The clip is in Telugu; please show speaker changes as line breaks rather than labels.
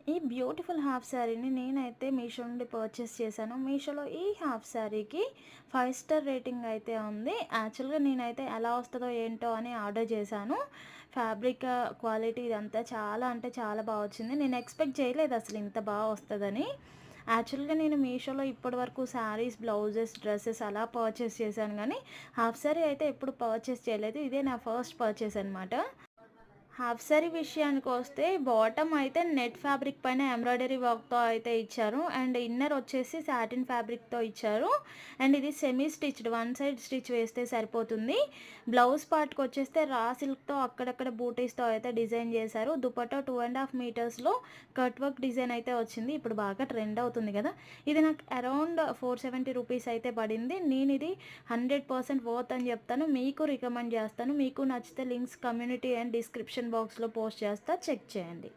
ఈ బ్యూటిఫుల్ హాఫ్ శారీని నేనైతే మీషో నుండి పర్చేస్ చేశాను. మీషోలో ఈ హాఫ్ శారీకి 5 స్టార్ రేటింగ్ అయితే ఉంది. యాక్చువల్‌గా నేనైతే ఎలా వస్తదో ఏంటో అని ఆర్డర్ చేశాను. ఫ్యాబ్రిక్ క్వాలిటీ ఇదంతా చాలా అంటే చాలా బా వచ్చింది. నేను ఎక్స్‌పెక్ట్ చేయలేదు అసలు ఇంత బా వస్తదని. యాక్చువల్‌గా నేను మీషోలో ఇప్పటివరకు శారీస్, బ్లౌజెస్, డ్రెసెస్ అలా పర్చేస్ చేశాను గానీ, హాఫ్ శారీ అయితే ఎప్పుడు పర్చేస్ చేయలేదు. ఇదే నా ఫస్ట్ పర్చేస్ అనమాట. హాఫ్ సారీ విషయానికొస్తే బాటమ్ అయితే నెట్ ఫ్యాబ్రిక్ పైన ఎంబ్రాయిడరీ వర్క్‌తో అయితే ఇచ్చారు. అండ్ ఇన్నర్ వచ్చేసి సాటిన్ ఫ్యాబ్రిక్‌తో ఇచ్చారు. అండ్ ఇది semi stitched one side stitch వేస్తే సరిపోతుంది. బ్లౌజ్ పార్ట్‌కొచ్చేస్తే రా సిల్క్‌తో అక్కడక్కడ బూటీస్‌తో అయితే డిజైన్ చేశారు. దుపట్టా 2½ మీటర్స్‌లో కట్ వర్క్ డిజైన్ అయితే వచ్చింది. ఇప్పుడు బాగా ట్రెండ్ అవుతుంది కదా! ఇది నాకు అరౌండ్ 470 రూపీస్ అయితే పడింది. నేనిది 100% వర్త్ అని చెప్తాను. మీకు రికమెండ్ చేస్తాను. మీకు నచ్చితే లింక్స్ కమ్యూనిటీ అండ్ డిస్క్రిప్షన్ బాక్స్‌లో పోస్ట్ చేస్తా. చెక్ చేయండి.